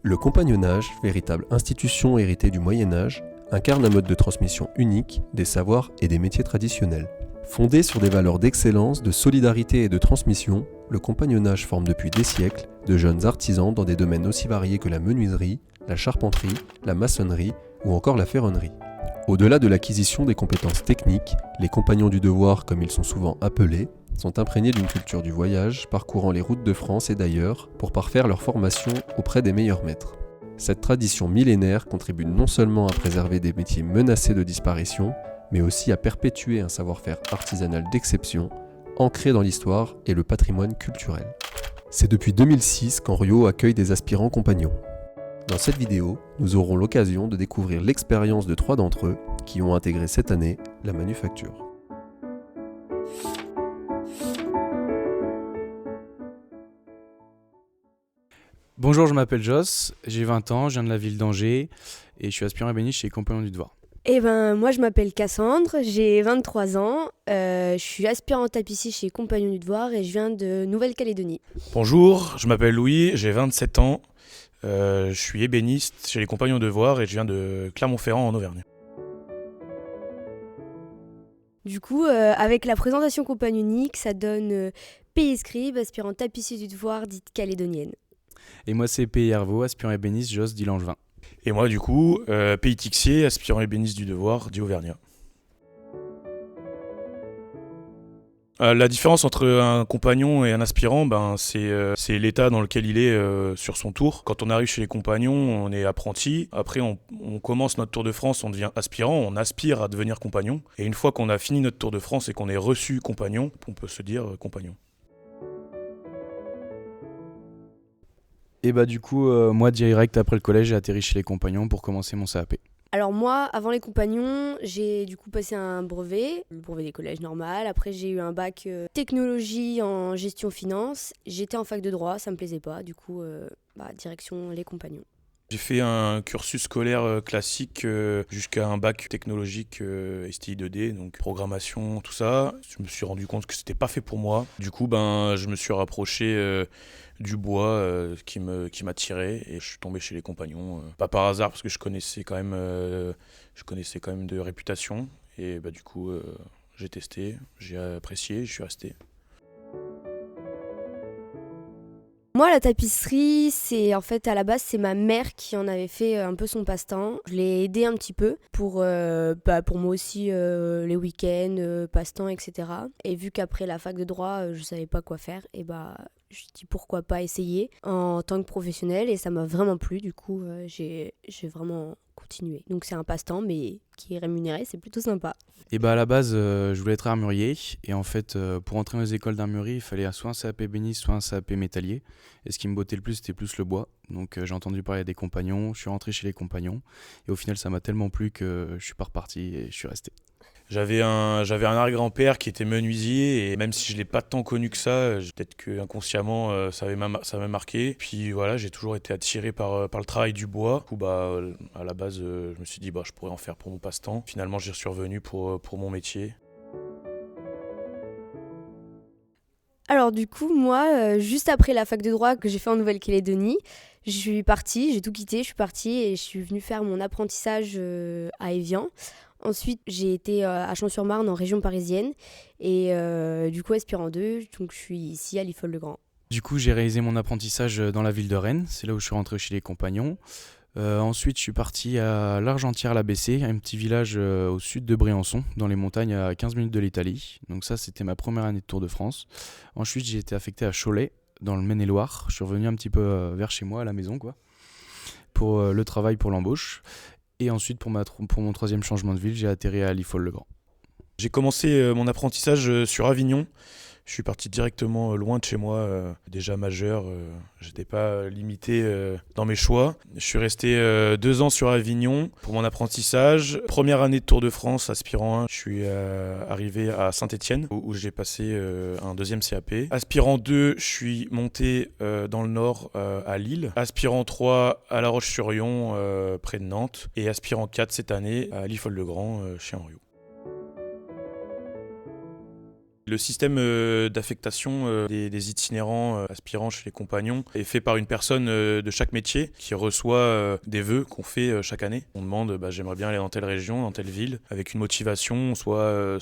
Le compagnonnage, véritable institution héritée du Moyen-Âge, incarne un mode de transmission unique des savoirs et des métiers traditionnels. Fondé sur des valeurs d'excellence, de solidarité et de transmission, le compagnonnage forme depuis des siècles de jeunes artisans dans des domaines aussi variés que la menuiserie, la charpenterie, la maçonnerie ou encore la ferronnerie. Au-delà de l'acquisition des compétences techniques, les compagnons du devoir, comme ils sont souvent appelés, sont imprégnés d'une culture du voyage, parcourant les routes de France et d'ailleurs pour parfaire leur formation auprès des meilleurs maîtres. Cette tradition millénaire contribue non seulement à préserver des métiers menacés de disparition, mais aussi à perpétuer un savoir-faire artisanal d'exception, ancré dans l'histoire et le patrimoine culturel. C'est depuis 2006 qu'Henriot accueille des aspirants compagnons. Dans cette vidéo, nous aurons l'occasion de découvrir l'expérience de 3 d'entre eux qui ont intégré cette année la manufacture. Bonjour, je m'appelle Joss, j'ai 20 ans, je viens de la ville d'Angers et je suis aspirant ébéniste chez les Compagnons du Devoir. Moi je m'appelle Cassandre, j'ai 23 ans, je suis aspirante tapissier chez Compagnons du Devoir et je viens de Nouvelle-Calédonie. Bonjour, je m'appelle Louis, j'ai 27 ans, je suis ébéniste chez les Compagnons du Devoir et je viens de Clermont-Ferrand en Auvergne. Du coup, avec la présentation compagnonique, ça donne Pays Scribe, aspirant tapissier du Devoir, dite calédonienne. Et moi c'est P. Hervaux, aspirant ébéniste, Joss dit Langevin. Et moi du coup, Pays Tixier, aspirant ébéniste du Devoir, dit Auvergnat. La différence entre un compagnon et un aspirant, c'est l'état dans lequel il est sur son tour. Quand on arrive chez les compagnons, on est apprenti. Après, on commence notre Tour de France, on devient aspirant, on aspire à devenir compagnon. Et une fois qu'on a fini notre Tour de France et qu'on est reçu compagnon, on peut se dire compagnon. Et moi direct après le collège, j'ai atterri chez les Compagnons pour commencer mon CAP. Alors moi, avant les compagnons, j'ai du coup passé un brevet, le brevet des collèges normal. Après j'ai eu un bac technologie en gestion finance. J'étais en fac de droit, ça me plaisait pas. Du coup, direction les compagnons. J'ai fait un cursus scolaire classique jusqu'à un bac technologique STI 2D, donc programmation, tout ça. Je me suis rendu compte que c'était pas fait pour moi. Du coup, je me suis rapproché du bois qui m'attirait et je suis tombé chez les compagnons. Pas par hasard parce que je connaissais quand même de réputation et du coup j'ai testé, j'ai apprécié, je suis resté. Moi, la tapisserie, c'est en fait à la base, c'est ma mère qui en avait fait un peu son passe-temps. Je l'ai aidée un petit peu pour moi aussi les week-ends, passe-temps, etc. Et vu qu'après la fac de droit, je savais pas quoi faire, et je dis pourquoi pas essayer en tant que professionnelle et ça m'a vraiment plu. Du coup, j'ai vraiment continué. Donc c'est un passe-temps, mais qui est rémunéré, c'est plutôt sympa. Et à la base, je voulais être armurier. Et en fait, pour entrer dans les écoles d'armurerie, il fallait soit un CAP ébéniste, soit un CAP métallier. Et ce qui me bottait le plus, c'était plus le bois. Donc j'ai entendu parler des compagnons, je suis rentré chez les compagnons. Et au final, ça m'a tellement plu que je suis pas reparti et je suis resté. J'avais un arrière-grand-père qui était menuisier et même si je l'ai pas tant connu que ça, peut-être que inconsciemment ça m'a marqué. Puis voilà, j'ai toujours été attiré par le travail du bois. Du coup, à la base, je me suis dit je pourrais en faire pour mon passe-temps. Finalement, j'y suis revenu pour mon métier. Alors du coup, moi, juste après la fac de droit que j'ai fait en Nouvelle-Calédonie, j'ai tout quitté, je suis partie et je suis venue faire mon apprentissage à Évian. Ensuite, j'ai été à Champs-sur-Marne en région parisienne et du coup aspirant 2, donc je suis ici à Liffol-le-Grand. Du coup, j'ai réalisé mon apprentissage dans la ville de Rennes, c'est là où je suis rentré chez les compagnons. Ensuite, je suis parti à l'Argentière-la-Bessée, un petit village au sud de Briançon, dans les montagnes à 15 minutes de l'Italie. Donc ça, c'était ma première année de Tour de France. Ensuite, j'ai été affecté à Cholet, dans le Maine-et-Loire. Je suis revenu un petit peu vers chez moi, à la maison, pour le travail, pour l'embauche. Et ensuite, pour mon 3e changement de ville, j'ai atterri à Liffol-le-Grand. J'ai commencé mon apprentissage sur Avignon. Je suis parti directement loin de chez moi, déjà majeur, j'étais pas limité dans mes choix. Je suis resté 2 ans sur Avignon pour mon apprentissage. Première année de Tour de France, aspirant 1, je suis arrivé à Saint-Étienne où j'ai passé un 2e CAP. Aspirant 2, je suis monté dans le nord à Lille. Aspirant 3 à La Roche-sur-Yon, près de Nantes. Et aspirant 4 cette année à Liffol-le-Grand, chez Henriot. Le système d'affectation des itinérants aspirants chez les compagnons est fait par une personne de chaque métier qui reçoit des vœux qu'on fait chaque année. On demande j'aimerais bien aller dans telle région, dans telle ville, avec une motivation, soit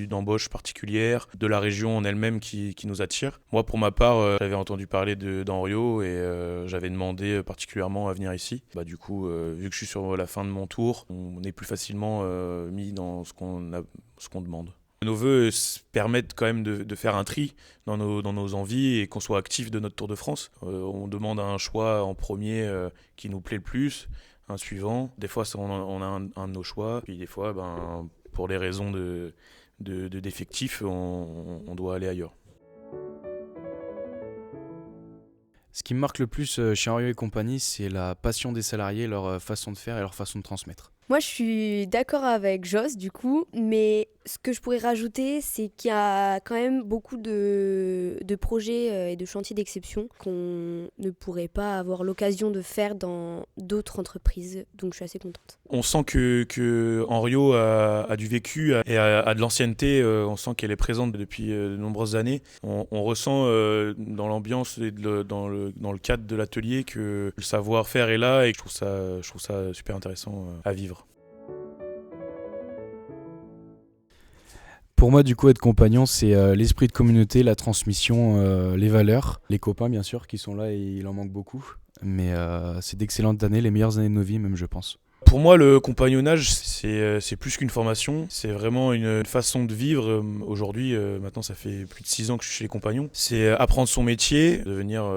d'embauche particulière, de la région en elle-même qui nous attire. Moi pour ma part, j'avais entendu parler d'Henriot et j'avais demandé particulièrement à venir ici. Du coup, vu que je suis sur la fin de mon tour, on est plus facilement mis dans ce qu'on demande. Nos vœux permettent quand même de faire un tri dans nos envies et qu'on soit actif de notre Tour de France. On demande un choix en premier qui nous plaît le plus, un suivant. Des fois, on a un de nos choix. Puis des fois, pour des raisons d'effectifs, on doit aller ailleurs. Ce qui me marque le plus chez Henriot et compagnie, c'est la passion des salariés, leur façon de faire et leur façon de transmettre. Moi, je suis d'accord avec Joss, du coup, mais ce que je pourrais rajouter, c'est qu'il y a quand même beaucoup de projets et de chantiers d'exception qu'on ne pourrait pas avoir l'occasion de faire dans d'autres entreprises, donc je suis assez contente. On sent que Henriot a du vécu et a de l'ancienneté, on sent qu'elle est présente depuis de nombreuses années. On ressent dans l'ambiance et dans le cadre de l'atelier que le savoir-faire est là et je trouve ça super intéressant à vivre. Pour moi, du coup, être compagnon, c'est l'esprit de communauté, la transmission, les valeurs, les copains, bien sûr, qui sont là et il en manque beaucoup. Mais c'est d'excellentes années, les meilleures années de nos vies, même, je pense. Pour moi, le compagnonnage, c'est plus qu'une formation. C'est vraiment une façon de vivre. Aujourd'hui, maintenant, ça fait plus de 6 ans que je suis chez les compagnons. C'est apprendre son métier, devenir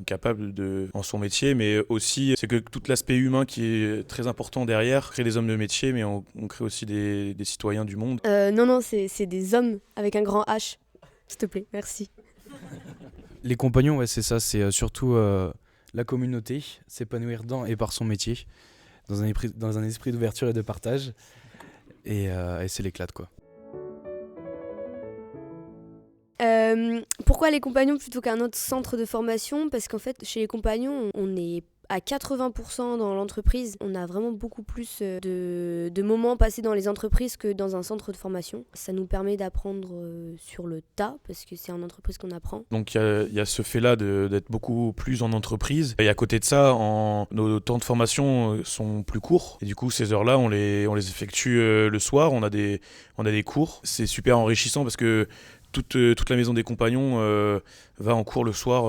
capable en son métier, mais aussi, c'est que tout l'aspect humain qui est très important derrière. Créer des hommes de métier, mais on crée aussi des citoyens du monde. Non, c'est des hommes avec un grand H. S'il te plaît, merci. Les compagnons, ouais, c'est ça. C'est surtout la communauté, s'épanouir dans et par son métier. Dans un esprit d'ouverture et de partage. Et c'est l'éclate, quoi. Pourquoi les compagnons plutôt qu'un autre centre de formation ? Parce qu'en fait, chez les compagnons, on est à 80% dans l'entreprise. On a vraiment beaucoup plus de moments passés dans les entreprises que dans un centre de formation. Ça nous permet d'apprendre sur le tas, parce que c'est en entreprise qu'on apprend. Donc il y a ce fait-là d'être beaucoup plus en entreprise. Et à côté de ça, nos temps de formation sont plus courts. Et du coup, ces heures-là, on les effectue le soir. On a des cours. C'est super enrichissant parce que toute la maison des compagnons va en cours le soir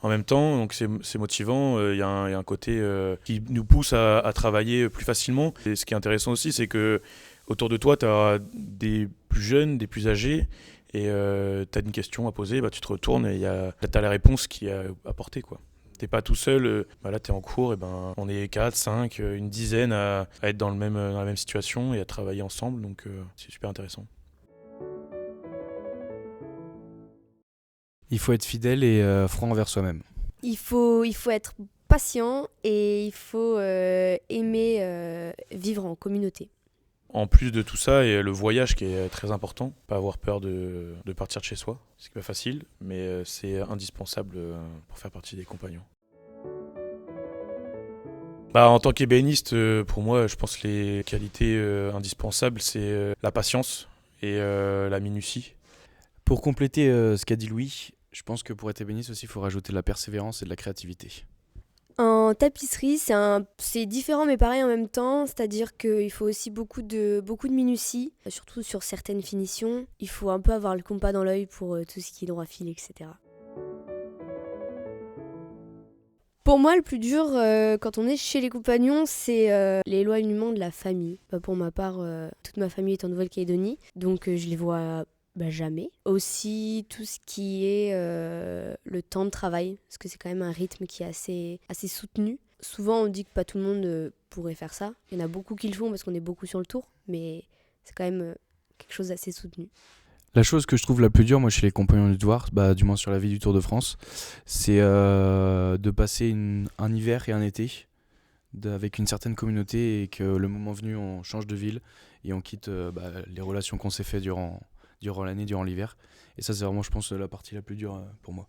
en même temps, donc c'est motivant. Il y a un côté qui nous pousse à travailler plus facilement. Et ce qui est intéressant aussi, c'est que autour de toi, tu as des plus jeunes, des plus âgés, et tu as une question à poser, tu te retournes et tu as la réponse qui est apportée, quoi. T'es pas tout seul, là t'es en cours, et on est 4, 5, une dizaine à être dans la même situation et à travailler ensemble, donc c'est super intéressant. Il faut être fidèle et franc envers soi-même. Il faut être patient et il faut aimer vivre en communauté. En plus de tout ça, et le voyage qui est très important, pas avoir peur de partir de chez soi, c'est pas facile, mais c'est indispensable pour faire partie des compagnons. En tant qu'ébéniste, pour moi, je pense que les qualités indispensables, c'est la patience et la minutie. Pour compléter ce qu'a dit Louis, je pense que pour être ébéniste aussi, il faut rajouter de la persévérance et de la créativité. En tapisserie, c'est différent mais pareil en même temps, c'est-à-dire qu'il faut aussi beaucoup de minutie, surtout sur certaines finitions. Il faut un peu avoir le compas dans l'œil pour tout ce qui est droit fil, etc. Pour moi, le plus dur quand on est chez les compagnons, c'est l'éloignement de la famille. Pour ma part, toute ma famille est en Nouvelle-Calédonie, donc je les vois jamais. Aussi, tout ce qui est le temps de travail, parce que c'est quand même un rythme qui est assez soutenu. Souvent, on dit que pas tout le monde pourrait faire ça. Il y en a beaucoup qui le font parce qu'on est beaucoup sur le tour, mais c'est quand même quelque chose d'assez soutenu. La chose que je trouve la plus dure, moi, chez les compagnons du devoir, du moins sur la vie du Tour de France, c'est de passer un hiver et un été avec une certaine communauté et que le moment venu, on change de ville et on quitte les relations qu'on s'est fait durant l'année, durant l'hiver. Et ça, c'est vraiment, je pense, la partie la plus dure pour moi.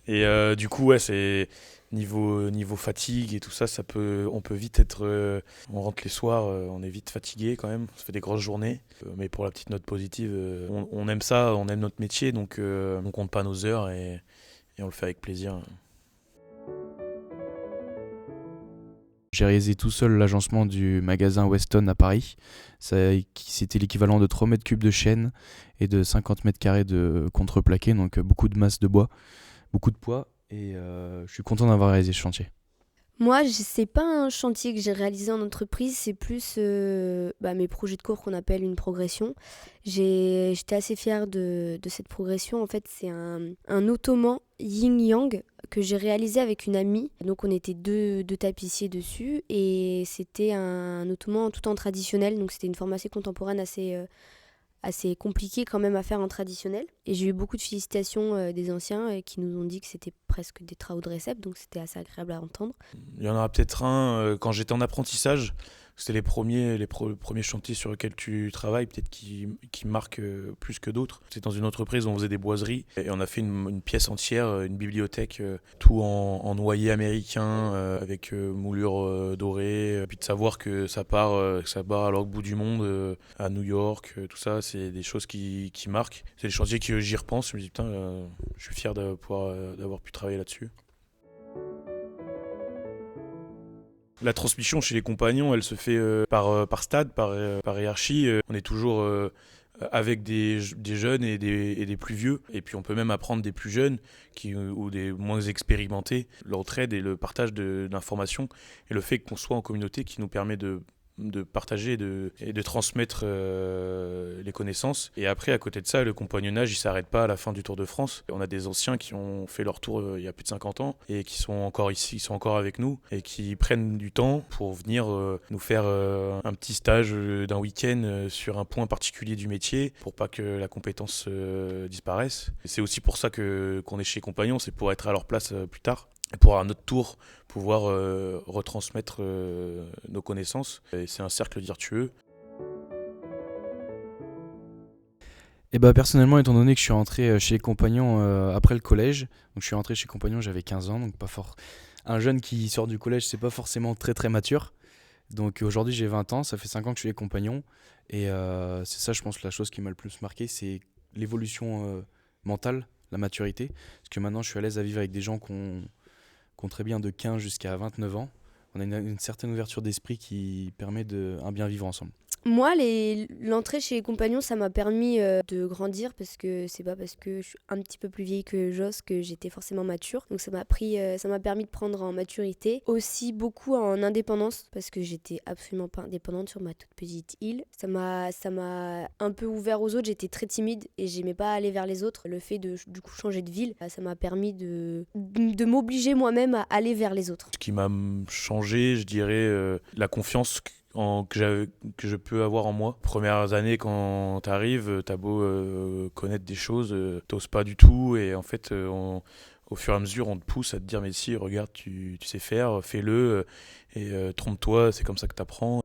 Et du coup, ouais, c'est niveau fatigue et tout ça, on peut vite être. On rentre les soirs, on est vite fatigué quand même. Ça fait des grosses journées. Mais pour la petite note positive, on aime ça, on aime notre métier, donc on compte pas nos heures et on le fait avec plaisir. J'ai réalisé tout seul l'agencement du magasin Weston à Paris. C'était l'équivalent de 3 mètres cubes de chaîne et de 50 mètres carrés de contreplaqué, donc beaucoup de masse de bois, beaucoup de poids, et je suis content d'avoir réalisé ce chantier. Moi, c'est pas un chantier que j'ai réalisé en entreprise, c'est plus mes projets de cours qu'on appelle une progression. J'étais assez fière de cette progression. En fait, c'est un ottoman yin-yang que j'ai réalisé avec une amie. Donc, on était deux tapissiers dessus et c'était un ottoman tout en traditionnel. Donc, c'était une forme assez contemporaine, assez compliqué quand même à faire en traditionnel. Et j'ai eu beaucoup de félicitations des anciens qui nous ont dit que c'était presque des travaux de récep, donc c'était assez agréable à entendre. Il y en aura peut-être un quand j'étais en apprentissage. C'était les premiers chantiers sur lesquels tu travailles, peut-être qui marquent plus que d'autres. C'est dans une entreprise où on faisait des boiseries et on a fait une pièce entière, une bibliothèque, tout en noyer américain avec moulure dorée. Puis de savoir que ça part à l'autre bout du monde, à New York, tout ça, c'est des choses qui marquent. C'est des chantiers que j'y repense. Je me dis putain, je suis fier d'avoir pu travailler là-dessus. La transmission chez les compagnons, elle se fait par stade, par hiérarchie. On est toujours avec des jeunes et des plus vieux. Et puis on peut même apprendre des plus jeunes ou des moins expérimentés. L'entraide et le partage d'informations et le fait qu'on soit en communauté qui nous permet de partager et de transmettre les connaissances. Et après, à côté de ça, le compagnonnage, il ne s'arrête pas à la fin du Tour de France. On a des anciens qui ont fait leur tour il y a plus de 50 ans et qui sont encore ici, ils sont encore avec nous et qui prennent du temps pour venir nous faire un petit stage d'un week-end sur un point particulier du métier pour pas que la compétence disparaisse. Et c'est aussi pour ça qu'on est chez les compagnons, c'est pour être à leur place plus tard. Pour à notre tour pouvoir retransmettre nos connaissances. Et c'est un cercle vertueux. Et personnellement, étant donné que je suis rentré chez les compagnons après le collège, donc je suis rentré chez les compagnons, j'avais 15 ans, donc un jeune qui sort du collège, c'est pas forcément très très mature. Donc aujourd'hui j'ai 20 ans, ça fait 5 ans que je suis les compagnons, et c'est ça, je pense, la chose qui m'a le plus marqué, c'est l'évolution mentale, la maturité, parce que maintenant je suis à l'aise à vivre avec des gens qui ont très bien de 15 jusqu'à 29 ans. On a une certaine ouverture d'esprit qui permet un bien vivre ensemble. Moi, l'entrée chez les compagnons, ça m'a permis de grandir parce que c'est pas parce que je suis un petit peu plus vieille que Joss que j'étais forcément mature. Donc ça m'a permis de prendre en maturité. Aussi beaucoup en indépendance parce que j'étais absolument pas indépendante sur ma toute petite île. Ça m'a un peu ouvert aux autres. J'étais très timide et j'aimais pas aller vers les autres. Le fait de du coup changer de ville, ça m'a permis de m'obliger moi-même à aller vers les autres. Ce qui m'a changé, je dirais, la confiance que je peux avoir en moi. Premières années, quand t'arrives, t'as beau connaître des choses, t'oses pas du tout, et en fait au fur et à mesure on te pousse à te dire mais si, regarde, tu sais faire, fais-le, et trompe-toi, c'est comme ça que t'apprends.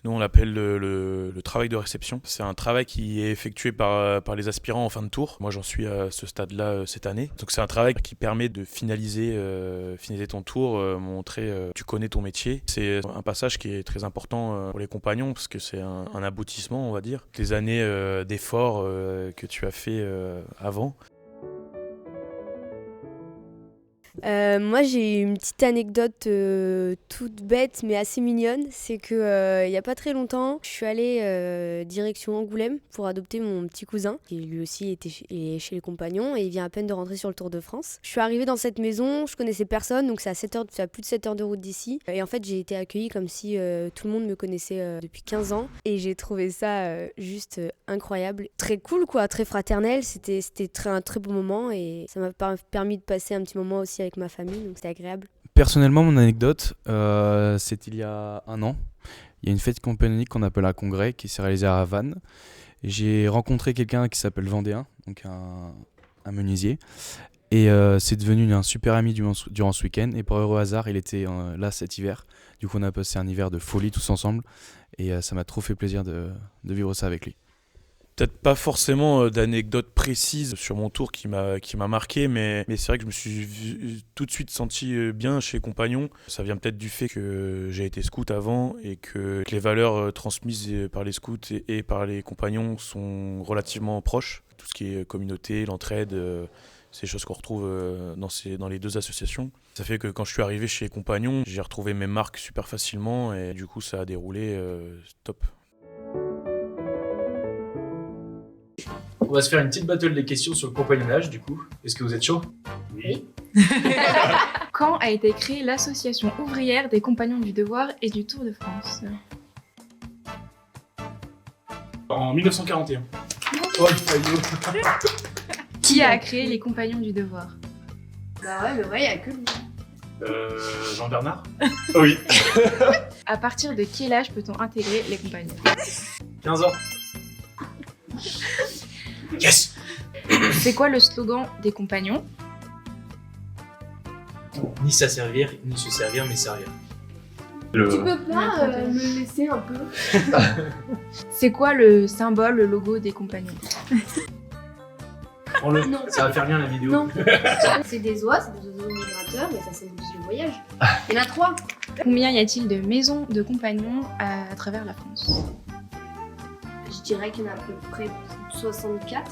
Nous, on l'appelle le travail de réception. C'est un travail qui est effectué par les aspirants en fin de tour. Moi, j'en suis à ce stade-là cette année. Donc, c'est un travail qui permet de finaliser ton tour, montrer tu connais ton métier. C'est un passage qui est très important pour les compagnons parce que c'est un aboutissement, on va dire. Des années d'efforts que tu as fait avant. Moi j'ai une petite anecdote toute bête mais assez mignonne, c'est que il y a pas très longtemps je suis allée direction Angoulême pour adopter mon petit cousin qui lui aussi était chez les compagnons et il vient à peine de rentrer sur le Tour de France. Je suis arrivée dans cette maison, je connaissais personne, donc c'est à plus de 7 heures de route d'ici, et en fait j'ai été accueillie comme si tout le monde me connaissait depuis 15 ans et j'ai trouvé ça juste incroyable, très cool quoi, très fraternel, c'était un très beau moment et ça m'a permis de passer un petit moment aussi avec ma famille, donc c'était agréable. Personnellement, mon anecdote, c'est il y a 1 an. Il y a une fête compagnonique qu'on appelle un congrès qui s'est réalisée à Vannes. J'ai rencontré quelqu'un qui s'appelle Vendéen, donc un menuisier. Et c'est devenu un super ami durant ce week-end. Et par heureux hasard, il était là cet hiver. Du coup, on a passé un hiver de folie tous ensemble. Et ça m'a trop fait plaisir de vivre ça avec lui. Peut-être pas forcément d'anecdotes précises sur mon tour qui m'a marqué, mais c'est vrai que je me suis tout de suite senti bien chez les compagnons. Ça vient peut-être du fait que j'ai été scout avant et que les valeurs transmises par les scouts et par les compagnons sont relativement proches. Tout ce qui est communauté, l'entraide, c'est des choses qu'on retrouve dans les deux associations. Ça fait que quand je suis arrivé chez les compagnons, j'ai retrouvé mes marques super facilement et du coup ça a déroulé top. On va se faire une petite battle des questions sur le compagnonnage, du coup. Est-ce que vous êtes chaud? Oui. Quand a été créée l'association ouvrière des Compagnons du Devoir et du Tour de France? En 1941. Oh, le faillot. Qui a créé les Compagnons du Devoir? Bah ouais, mais ouais, il y a que lui. Jean-Bernard? Oui. À partir de quel âge peut-on intégrer les compagnons? 15 ans. Yes! C'est quoi le slogan des compagnons? Ni ça servir, ni se servir, mais servir. Tu peux pas me laisser un peu? C'est quoi le symbole, le logo des compagnons? Prends-le, Non. ça va faire bien la vidéo. Non. C'est des oies, c'est des oiseaux migrateurs, mais ça symbolise le voyage. Il y en a 3. Combien y a-t-il de maisons de compagnons à travers la France? Je dirais qu'il y en a à peu près 64.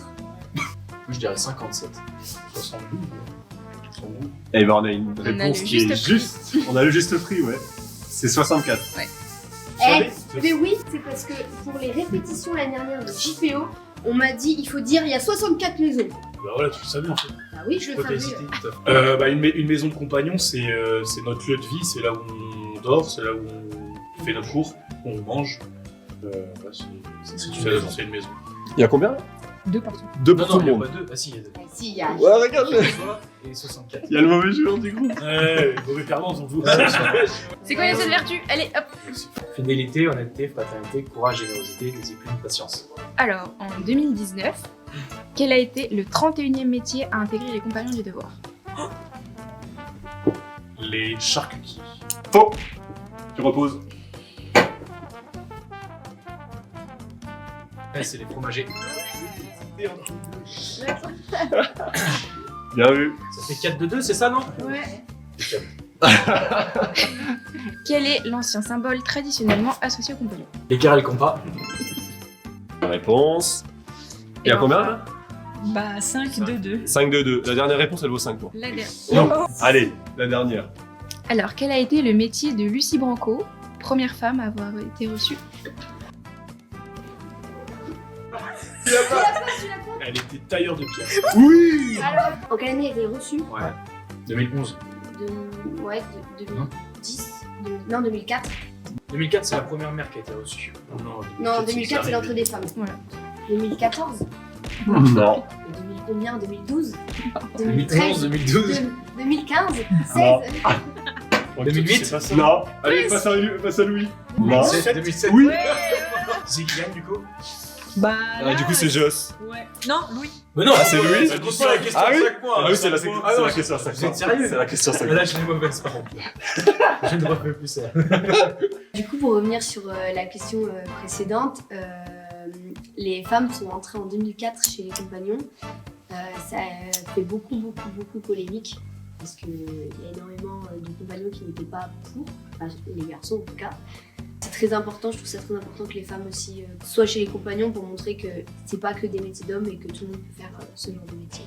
Moi, je dirais 57. 72. 72. Eh ben on a une a réponse le qui est juste prix. juste. On a le juste prix, ouais. C'est 64. Mais oui, c'est parce que pour les répétitions l'année dernière de JPO, on m'a dit il faut dire il y a 64 maisons. Bah voilà, tu le savais en fait. Bah oui, je le Pourquoi t'as savais. hésité, tout à fait. Une maison de compagnon, c'est notre lieu de vie, c'est là où on dort, c'est là où on fait notre cours, où on mange. C'est une maison. Il y a combien là? 2 partout. 2 Non, pour non, tout il le y a monde. pas deux. Ah si, il y a deux. Si, il y a. Ouais, regarde. Et 64. Il y a le mauvais joueur du groupe. Ouais, mauvais perdant, surtout. C'est quoi les autres vertus? Allez, hop. Fidélité, honnêteté, fraternité, courage, générosité, discipline, patience. Alors, en 2019, quel a été le 31e métier à intégrer les Compagnons du Devoir? Les charcutiers. Faux. Tu reposes. Ouais, c'est les fromagers. Bien vu. Ça fait 4-2-2, c'est ça, non? Ouais. Quel est l'ancien symbole traditionnellement associé aux compagnons? L'écart et le compas. Réponse. Il y a combien là? Bah 5-2-2. 5-2-2. La dernière réponse elle vaut 5 points. La dernière. Non. Allez, la dernière. Alors, quel a été le métier de Lucie Branco, première femme à avoir été reçue? Elle était tailleur de pierre. Oui. Alors, en quelle année elle a été reçue? Ouais. 2011. Ouais, 2010. Non, 2004. 2004, c'est la première mère qui a été reçue. Non, 2004, c'est l'entrée des femmes. Voilà. 2014. Non. 2000 combien? 2012. 2011, 2012. 2015. 16. Non. 2008. C'est pas ça. Non. Allez, passe à Louis. Non. 2007. Oui. C'est qui gagne du coup? Bah. Ah, du coup c'est Joss. Ouais. Non, Louis. Mais non, Ah, c'est Louis. Ça compte pas la question Ah oui. 5 points. Ah oui, c'est la Ah non, question à 5 Vous êtes sérieux? C'est la question à 5 Là, je l'ai mauvaise par contre. Je ne refais plus ça. Du coup, pour revenir sur la question précédente, les femmes sont entrées en 2004 chez les compagnons. Ça fait beaucoup polémique parce qu'il y a énormément de compagnons qui n'étaient pas pour, enfin, les garçons en tout cas. C'est très important, je trouve ça très important que les femmes aussi soient chez les compagnons pour montrer que c'est pas que des métiers d'hommes et que tout le monde peut faire ce genre de métier.